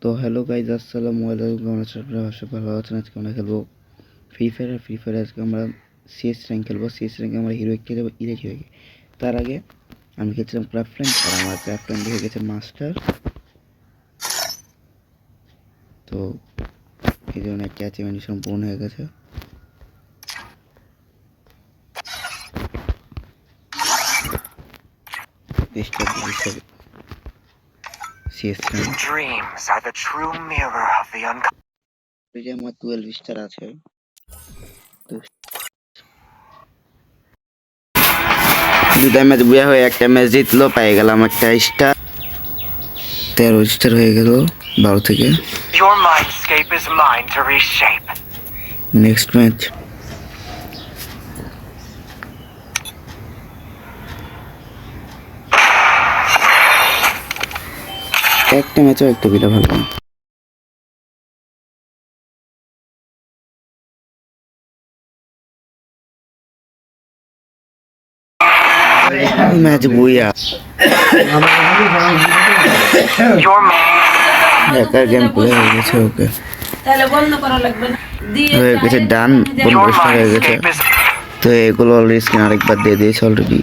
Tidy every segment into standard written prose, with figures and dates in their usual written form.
তো hello guys, আসসালামু আলাইকুম। কেমন আছেন আপনারা? আশা করি ভালো আছেন। আজকে আমরা খেলবো ফ্রি ফায়ার। আর ফ্রি ফায়ার আজকে আমরা সিএস র্যাঙ্ক খেলবো। সিএস র্যাঙ্কে আমরা হিরোইককে যাবো ইরেক হিরোইকে। তার আগে আমি খেলছিলাম ক্রাফটল্যান্ড, আর আমার ক্রাফটল্যান্ড হয়ে গেছে মাস্টার। তো এই জন্য একটা অ্যাচিভমেন্ট সম্পূর্ণ হয়ে গেছে। সিএস র্যাঙ্ক আমার 12 স্টার আছে। দুটা ম্যাচ বুয়া হয়ে একটা ম্যাচ জিতলো, পেয়ে গেলাম একটা স্টার। 13 স্টার হয়ে গেল 12 থেকে। নেক্সট ম্যাচ একটা ম্যাচও একটা বিটা ভালো না। ম্যাচ বুইয়া একার গেম প্লে হয়ে গেছে। ওকে হয়ে গেছে, ডান। 15 হয়ে গেছে। তো এগুলো অলরেডি স্ক্রিন আরেকবার দিয়ে দিয়েছে অলরেডি।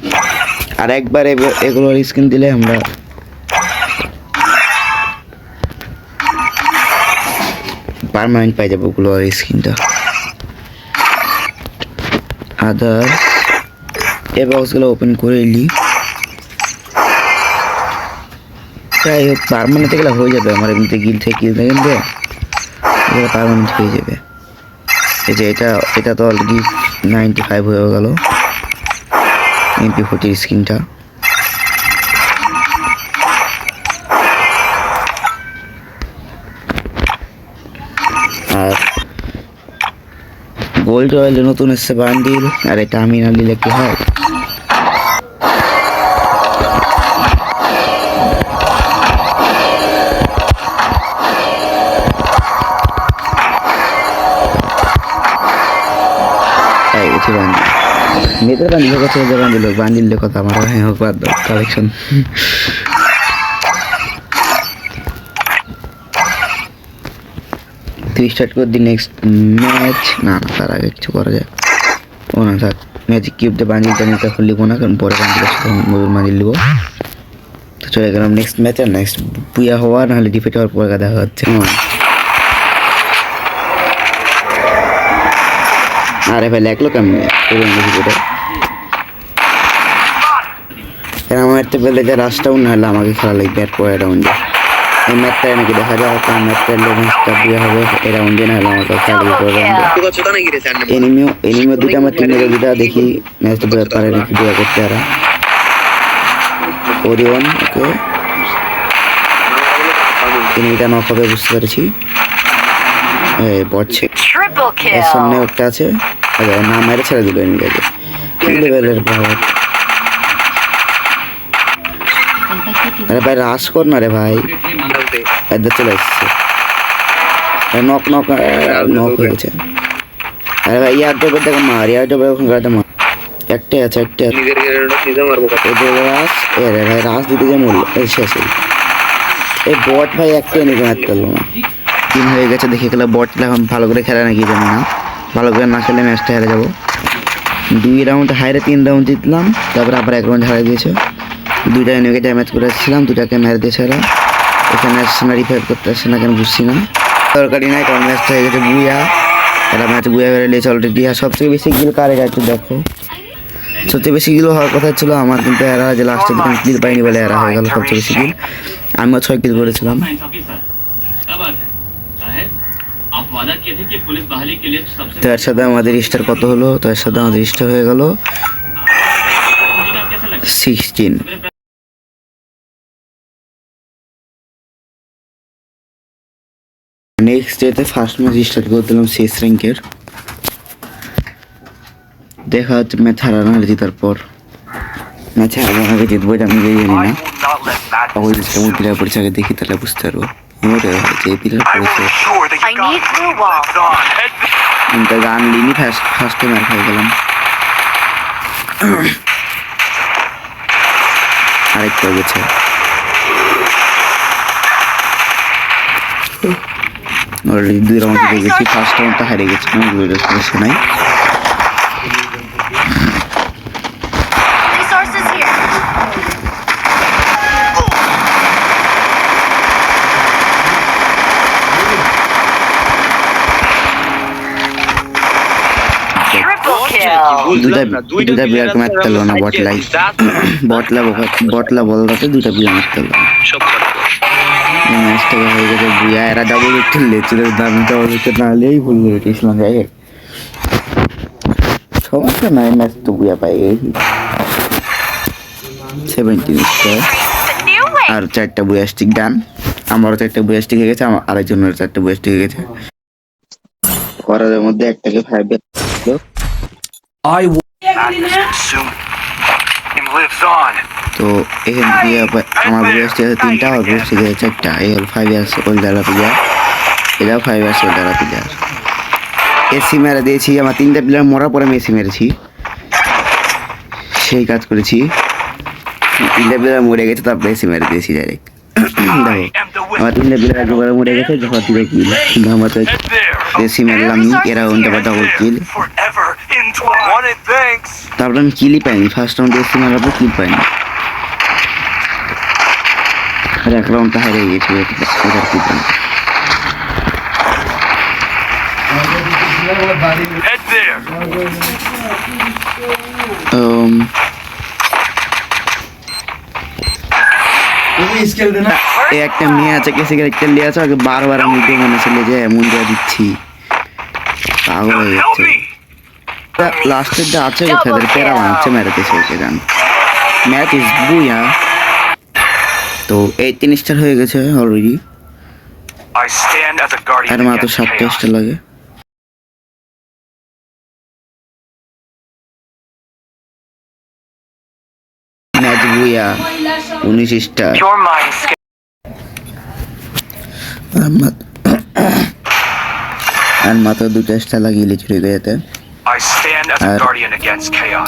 আর একবার এগুলো স্ক্রিন দিলে আমরা পার্মানেন্ট পাই যাবো ওগুলো স্ক্রিনটা। আদার এ বক্সগুলো ওপেন করে এলি যাই হোক, পার্মানেন্ট গেলে হয়ে যাবে। আমার এমনিতে গিল থেকে কিনতে কিনতে এগুলো পার্মানেন্ট হয়ে যাবে। এই যে এটা তো অলরেডি 95 হয়ে গেল MP40 স্ক্রিনটা। আর গোল্ড রয়্যালে নতুন এসছে বান্ডিল, আর এটা আমি না নিলে কি হয়? মেয়েদের বান্ডিল হোক, ছেলেদের বান্ডিল হোক, বান্ডিলের কথা আমার হ্যাঁ হোক বাদ দাও। কালেকশন তুই স্টার্ট করে দি নেক্সট ম্যাচ। না তার আগে কিছু করা যায়। ও না থাক, ম্যাজিক কিউবতে বান্ডিলটা নিতে এখন লিখবো না, কারণ পরে বান্ডিলের সাথে নতুন বান্ডিল লিখবো। তো চলে গেলাম নেক্সট ম্যাচ। আর নেক্সট বুয়া হওয়া নাহলে ডিফিট হওয়ার পরে দেখা হচ্ছে। আরে ভাই লাগলো কেমন আমার তো বললে যে রাস্তাও না হলে আমাকে খেলা লাগবে আর পরের রাউন্ডে। এই ম্যাচটাই নাকি দেখা যায়, কারণ ম্যাচটা ম্যাচটা বুয়া হবে এই রাউন্ডে, না হলে আমাকে খেলা লাগবে পরের রাউন্ডে। এনিমিও দুটো আমার টিমে দুটা দেখি ম্যাচটা বুয়া পারে নাকি বুয়া করতে। আর ওরিয়ন ওকে এনিমিটা নক হবে বুঝতে পেরেছি। পড়ছে এর সামনে একটা আছে, নাম মেরে ছেড়ে দিল এনিমিটাকে। কি লেভেলের পাওয়ার! আরে ভাই রাশ কর না রে ভাই, এদের চলে এসছে। নক নক নক হয়ে গেছে। আরে ভাই ইয়ার ডোবে দেখো মার, ইয়ার ডোবে ওখানে গাড়িতে মার। একটাই আছে, একটাই আছে। রাশ এরে ভাই, রাশ দিতে যে মরলো শেষ। এই বট ভাই একটা এনিমি মারতে পারলো না। টিম হয়ে গেছে দেখে গেলে। বট এখন ভালো করে খেলে নাকি জানি না, ভালো করে না খেলে ম্যাচটা হেরে যাবো। 2 রাউন্ড হাইরে 3 রাউন্ড জিতলাম, তারপরে আবার 1 রাউন্ড হারিয়ে দিয়েছে। 2টা এনিমিকে ড্যামেজ করে এসেছিলাম, 2টাকে মেরে দিয়েছে এরা। এখানে আসছে না, রিভাইভ করতে আসছে না কেন বুঝছি না। দরকারি নাই, কারণ ম্যাচটা হয়ে গেছে বুয়া। এরা ম্যাচ বুয়া বেড়ে নিয়েছে অলরেডি। আর সবথেকে বেশি কিল কারে গেছে দেখো, সবচেয়ে বেশি কিল হওয়ার কথা ছিল আমার, কিন্তু এরা যে লাস্টের দিকে কিল পাইনি বলে এরা হয়ে গেল সবচেয়ে বেশি কিল। আমিও 6 কিল করেছিলাম। তো এর সাথে আমাদের স্টার কত হলো? তো এর সাথে আমাদের স্টার হয়ে গেল 16। নেক্সট ডেতে ফার্স্ট ম্যাচ স্টার্ট করে দিলাম সিএস র্যাঙ্কের। দেখা হচ্ছে ম্যাচ হারানো হলে জেতার পর। ম্যাচ হারানো আগে জিতবো এটা আমি জানি না। কেমন প্লেয়ার পড়েছে আগে দেখি, তাহলে বুঝতে পারবো। যে প্লেয়ার পড়েছে গান লিনি ফার্স্টে ম্যাচ হয়ে গেলাম। আরেকটা গেছে অলরেডি 2 রাউন্ড জিতে গেছি, ফার্স্ট রাউন্ডটা হারিয়ে গেছি, সমস্যা নাই। দুটা প্লেয়ারকে মারতে পারলো না বটলা বলতে দুটা প্লেয়ার মারতে পারলো না। ম্যাচটা হয়ে গেছে বুয়া, এরা ডাবল উইকেট লেছিল, দামি ডাবল উইকেট না হলেই ভুল করে গেছিলাম। যাই হোক সমস্যা নাই, ম্যাচ তো বুয়া পাই গেছি। 17 স্কোর আর 4টা বুয়া স্টিক ডান। আমারও 4টা বুয়া স্টিক হয়ে গেছে, আমার আরেকজনের 4টা বুয়া স্টিক হয়ে গেছে। করার মধ্যে একটাকে 5 তো এখান থেকে আমার বয়সটি আছে 3টা, আর বয়সটি আছে 4টা। এই হল 5 ইয়ার্স ওল্ড দ্বারা প্লেয়ার, এটাও 5 ইয়ার্স ওল্ড দ্বারা প্লেয়ার। এসি মেরে দিয়েছি, আমার 3টা প্লেয়ার মরার পরে আমি এসি মেরেছি, সেই কাজ করেছি। 3টা প্লেয়ার মরে গেছে, তারপরে এসি মেরে দিয়েছি ডাইরেক্ট। দেখো আমার 3টা প্লেয়ার একবারে মরে গেছে, যখন 3টা কিল আমার তো এসি মারলাম, এরা ওনটা বা ডাবল কিল। তারপরে আমি কিলই পাইনি, ফার্স্ট রাউন্ডে এসি মারার পর কিল পাইনি, আর 1 রাউন্ডটা হারিয়ে গেছি। এটার কি জানি একটা মেয়ে আছে, কেসে একটা লিয়ে আছে, ওকে বারবার আমি মনে চলে যায়, এমন করে দিচ্ছি, পাগল হয়ে যাচ্ছে। লাস্টের যে আছে কোথায় প্যারা বানাচ্ছে, মেরেতেছে ওকে গান। ম্যাচ ইজ বুয়া। তো 18 স্টার হয়ে গেছে অলরেডি, আর মাত্র 7টা স্টার লাগে। ম্যাচ বুয়া 19 স্টার। আর মাত্র 2টা স্টার লাগিয়ে লিখে যেতে।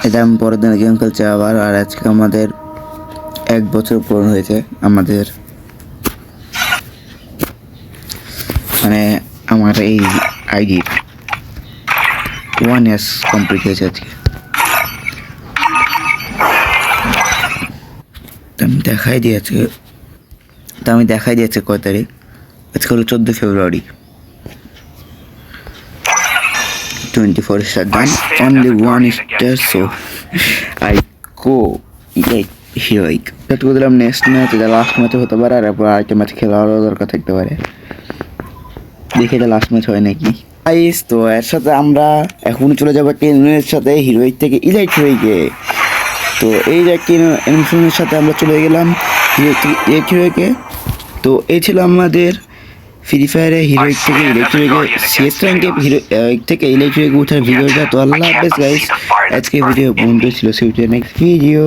এটা আমি পরের দিন গেম খেলছি আবার। আর আজকে আমাদের 1 বছর পূরণ হয়েছে, আমাদের মানে আমার এই আইডির 1 ইয়ার্স কমপ্লিট হয়েছে আজকে। আমি দেখাই দিয়েছে কয় তারিখ, আজকে হলো 14 ফেব্রুয়ারি। 24 star done, only 1 star, so I go heroic. সেটা দিলাম নেক্সট ম্যাচ, এটা লাস্ট ম্যাচে হতে পারে, আর এরপর আরেকটা ম্যাচ খেলারও দরকার থাকতে পারে, দেখি এটা লাস্ট ম্যাচ হয় নাকি। তো এর সাথে আমরা এখন চলে যাবো একটা এনিমের সাথে, হিরোইক থেকে ইলাইট হিরোইকে। তো এই যে একটা এনিমের সাথে আমরা চলে গেলাম হিরোইকে। তো এই ছিল আমাদের ফ্রি ফায়ারে হিরোইক থেকে ইলেকট্রিকে সিএস র্যাঙ্কে হিরোইক থেকে ইলেকট্রিকে উঠার ভিডিওটা। তো আল্লাহ হাফেজ গাইস, আজকে ভিডিও বন্ধু ছিল, নেক্সট ভিডিও।